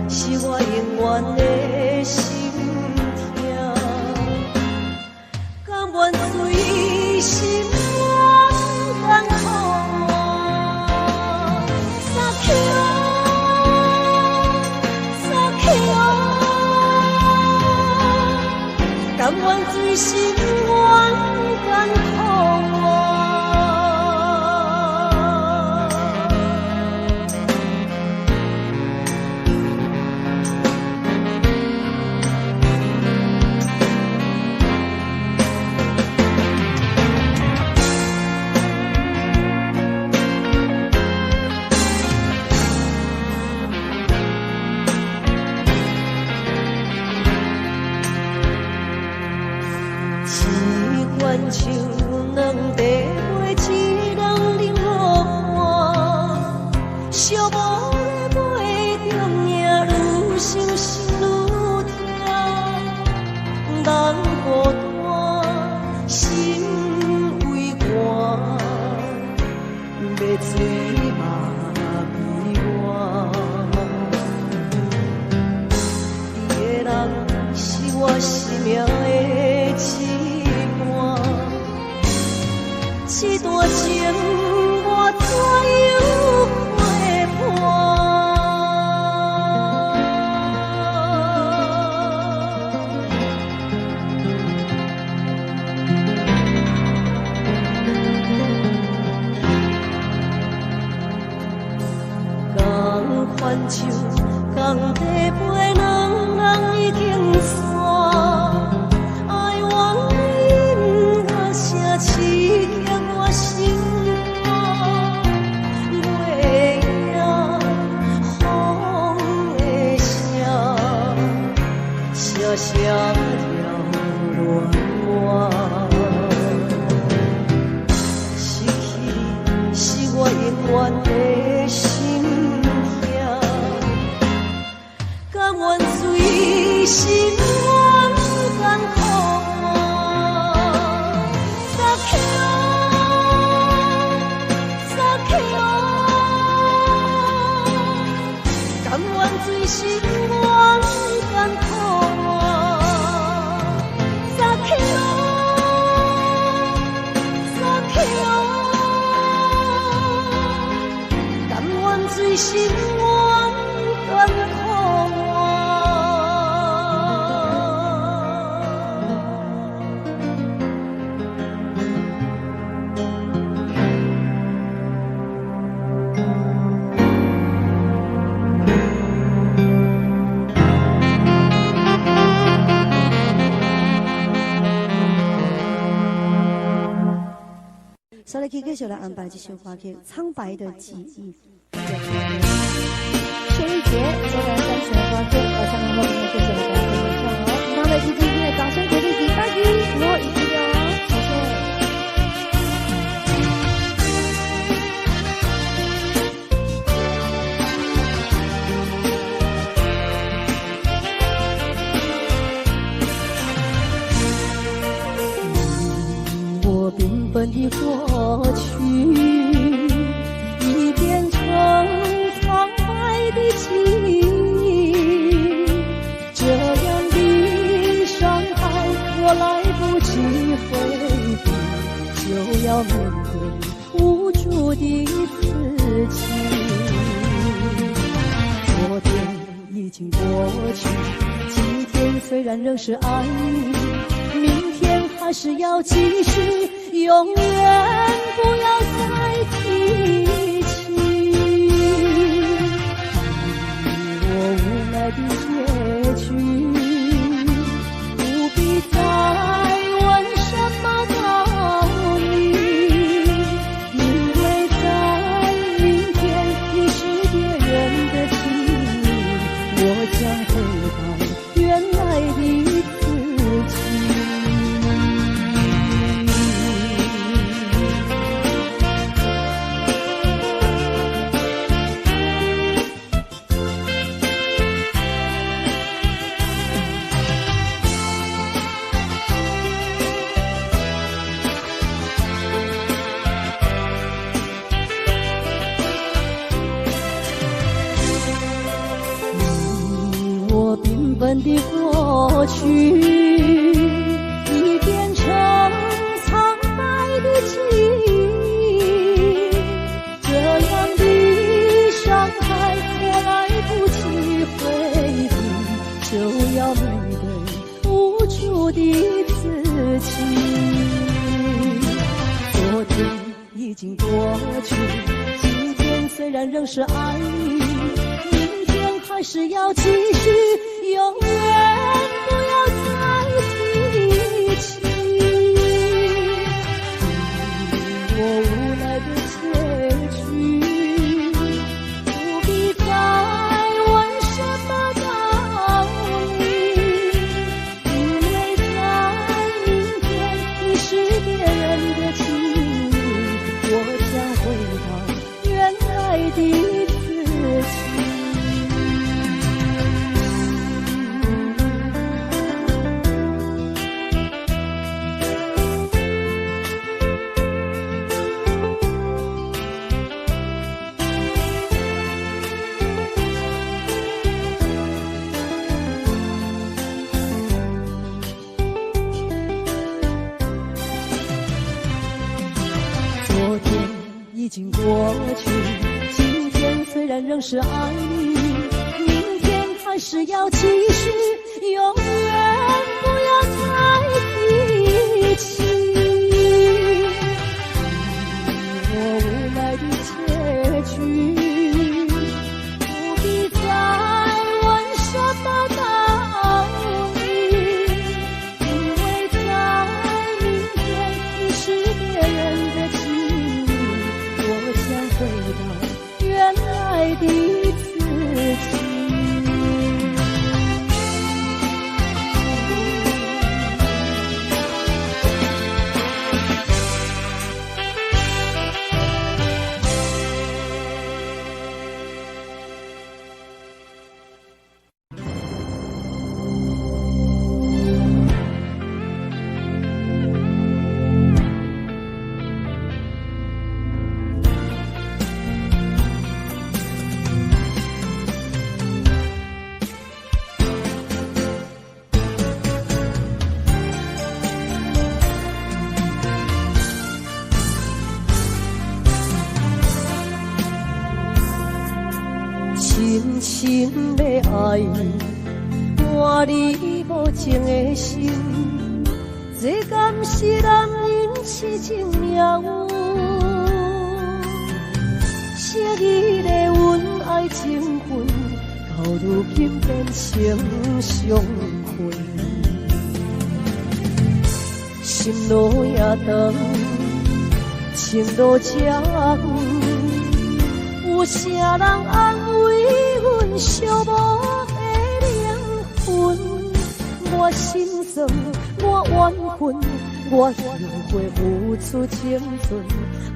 是我永远的心痛，甘愿随心肝苦我，撒口，甘愿随心肝苦我。像两地陪一人冷落我，寂寞的背中影愈想心愈痛，人孤单心为寒，要醉嘛悲我，伊的人是我生命的羁绊。这段情我怎样陪伴？同款像同地陪人已经散，爱往因何声刺激我心肝？月风的声，声声叫乱我。失去是我永远的心痛，甘愿随心肝苦我。甘愿随心肝苦我，撒口，甘愿随心肝苦我。所以继续来安排这首歌曲《苍白的记忆》。谢丽姐，接下来三首歌曲，我向我们继续来分享哦。那么，今天的掌声鼓励第8局，我一定要，谢谢。我缤纷的过去已变成苍白的记忆，这样的伤害我来不及回避，就要面对无助的自己。昨天已经过去，今天虽然仍是爱你，明天还是要继续，永远不要再提起。我无奈的结局。纷纷的过去已变成苍白的记忆，这样的伤害我来不及回避，就要面对无助的自己。昨天已经过去，今天虽然仍是爱你，明天还是要继续，永远不要再提起。我无奈的结局，不必再问什么道理，因为在明天你是别人的情侣，我将回到原来的自己。昨天已经过去，今天虽然仍是爱你，明天还是要继续，永远不要再提起。我无奈的结局，不必再问什么道理，因为在明天你是别人的情侣，我将回到原来的自己。深深的爱，换你无情的心，这敢是男人痴情了有？昔日的恩爱情分，到如今变成伤痕。心路也长，情路长。有啥人安慰阮寂寞的灵魂？我心酸，我怨恨，我又会付出青春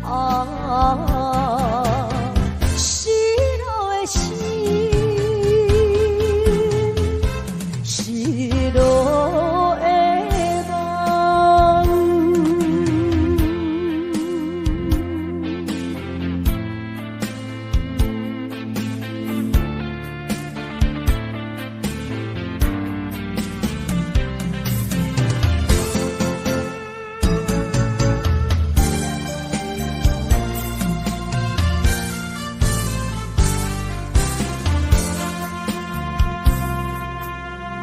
啊！失落的心，失落的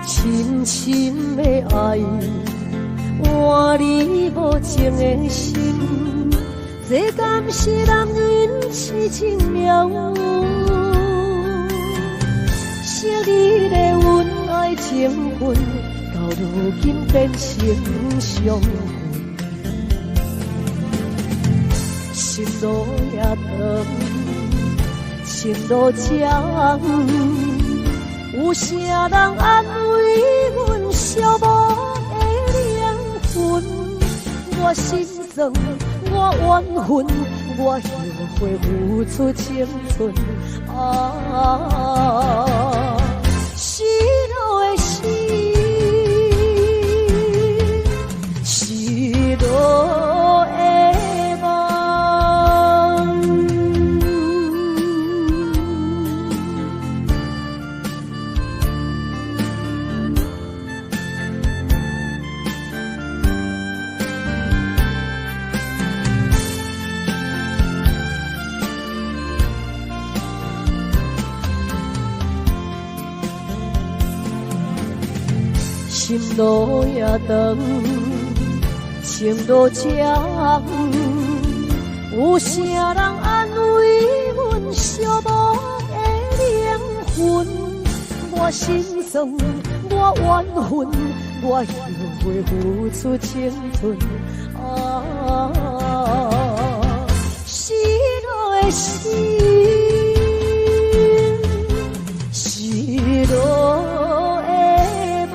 深深的爱，换你无情的心，这敢是男人痴情了有？昔日的恩爱情分，到如今变成伤痕。心路也长，情路长。有啥人安慰阮寂寞的灵魂？我心酸，我怨恨，我又会付出青春啊！失落的心，失落的梦。心路也长，情路长，有啥人安慰阮寂寞的灵魂？我心酸，我怨恨，我又会付出青春。失落的心，失落的梦。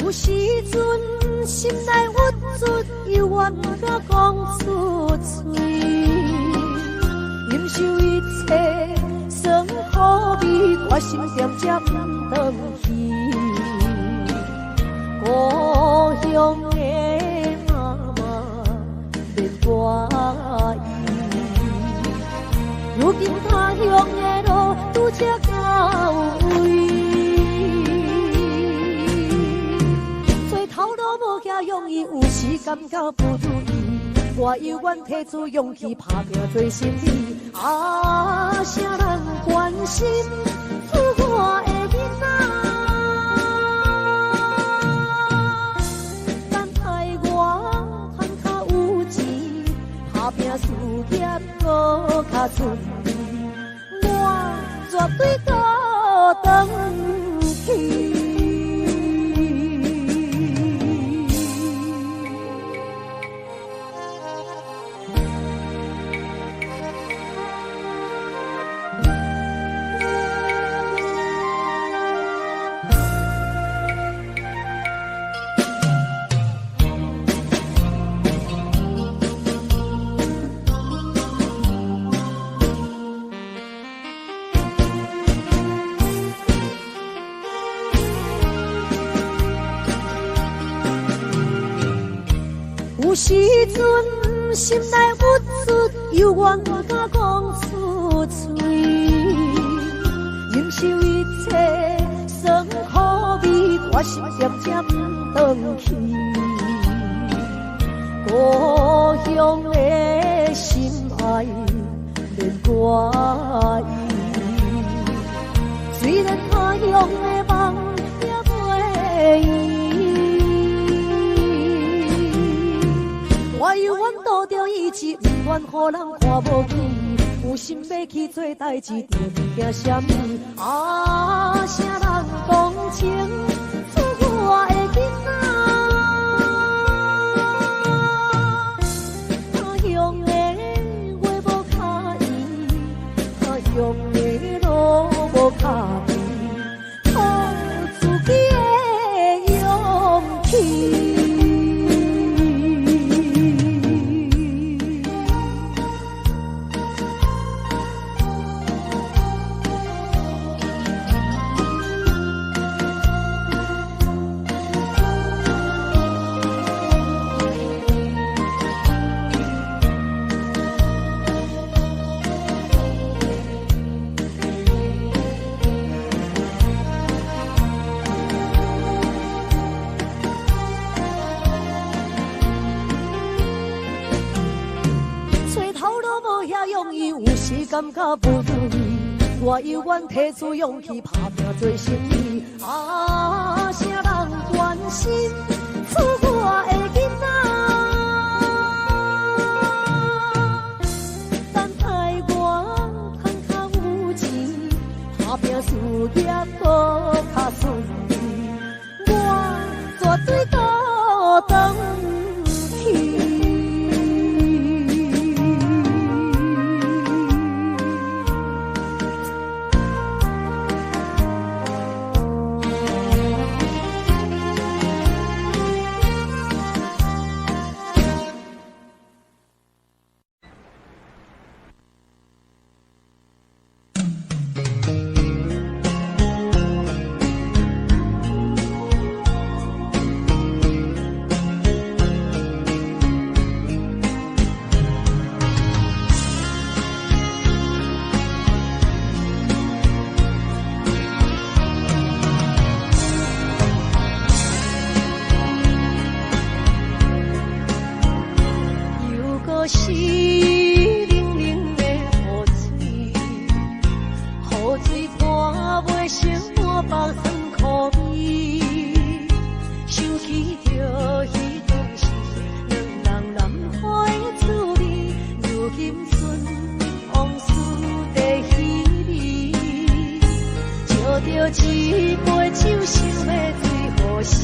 有时阵心内郁卒，又怨甲讲出嘴，忍受一切酸苦味，我心点才不回去。故乡的妈妈免我意，如今他乡的路拄则到位。无遐容易，有时感觉不如意，我犹原提出勇气，打拼做生意。啥人关心厝我的囡仔？等待我赚较有钱，打拼事业搁较顺利，我绝对搁回去。有时阵心内郁卒，又怨甲讲出嘴，忍受一切酸苦味，我心点才不回去。故乡的心爱免我意，虽然他乡的梦也袂圆。我犹原拄着意志，不愿予人看无起，有心要去做代志，就毋惊什么。啥人同情厝我的囡仔？他乡的话无较圆，他乡的路无较平，靠自己的勇气。有时感觉不如意，我犹原提出勇气，打拼做生意。啥人关心厝我的囡仔？等待我赚较有钱，打拼事业搁较顺利，我绝对搁回去。生活百酸苦味，想起着彼当时两人难破的滋味，如今剩往事在稀微，借着一杯酒，想要醉好死。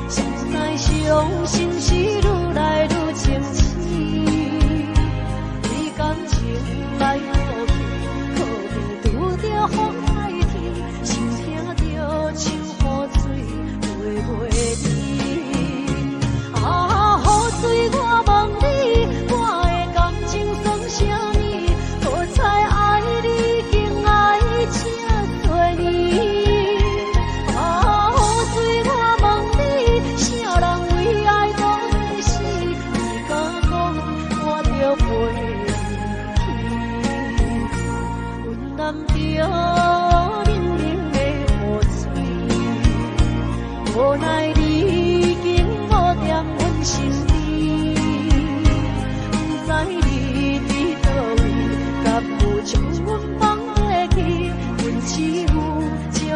谁知伤心事愈来愈清醒，为感情来好去，可悲拄着风海天，心听着秋雨水袂离。啊，雨水我问你，我的感情算啥物？好彩爱你，竟爱这多年。着冷冷的雨水，无奈你已经无在阮身边，不知你伫倒位，敢有将阮放下去？阮只有借雨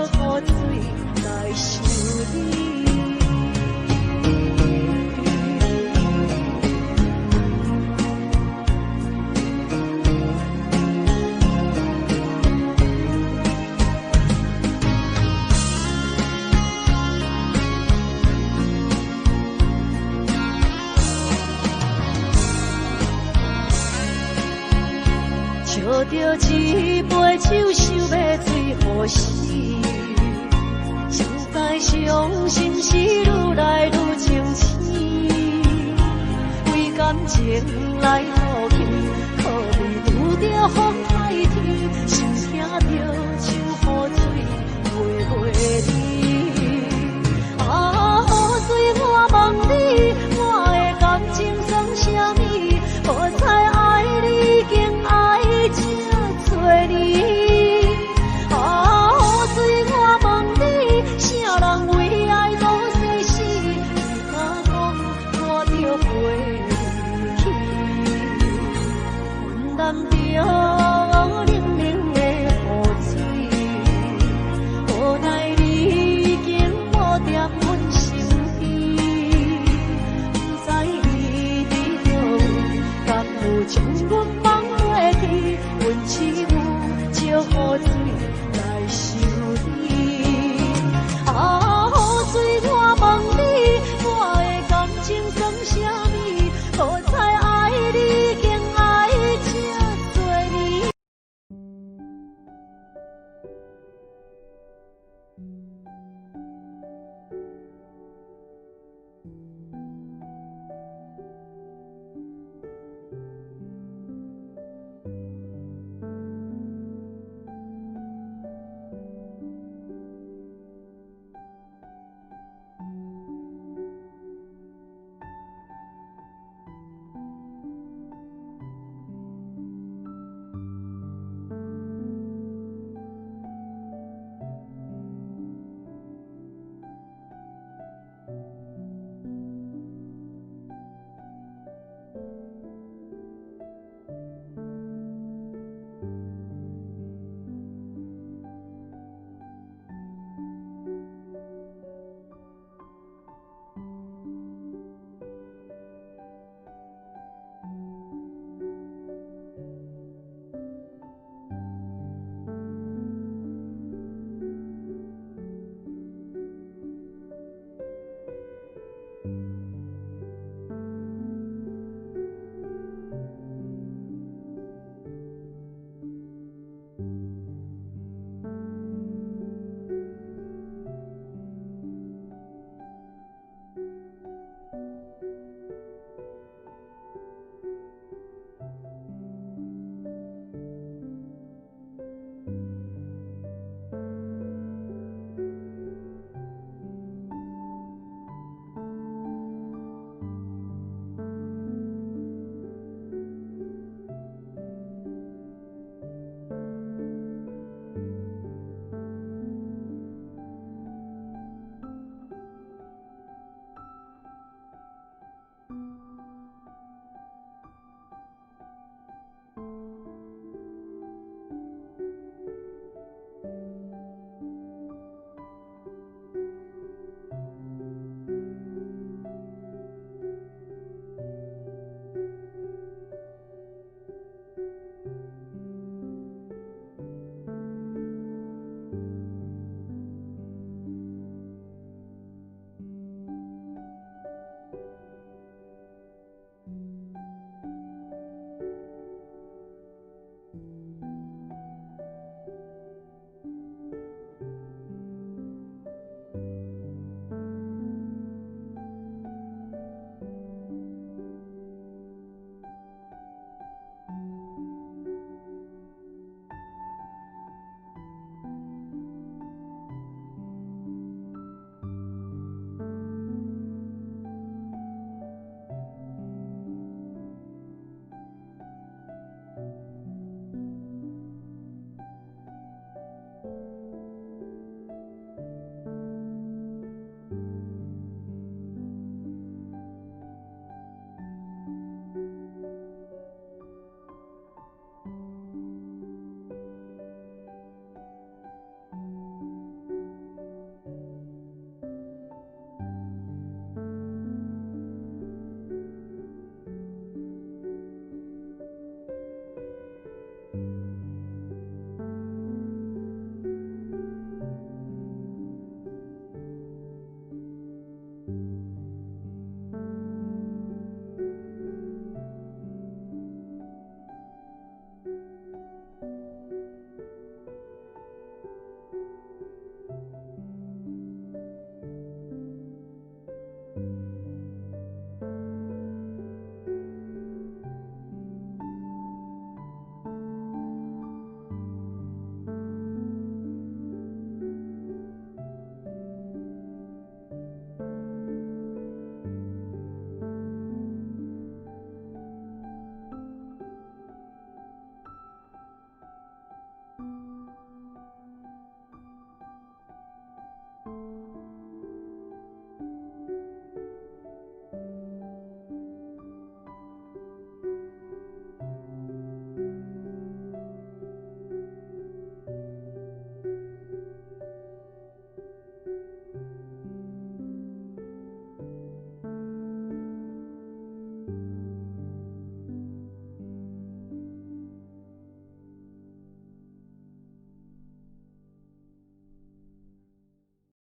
水来想你。喝着一杯酒，想要醉好死。谁知伤心事愈来愈清醒，为感情来好去，可悲拄着风海天，心听着秋雨水袂离。啊，雨水我问你，我的感情算啥物？好彩爱你，竟爱这多年。啊，雨水我问你，啥人为爱多世事？不敢讲，我着飞去，阮难着。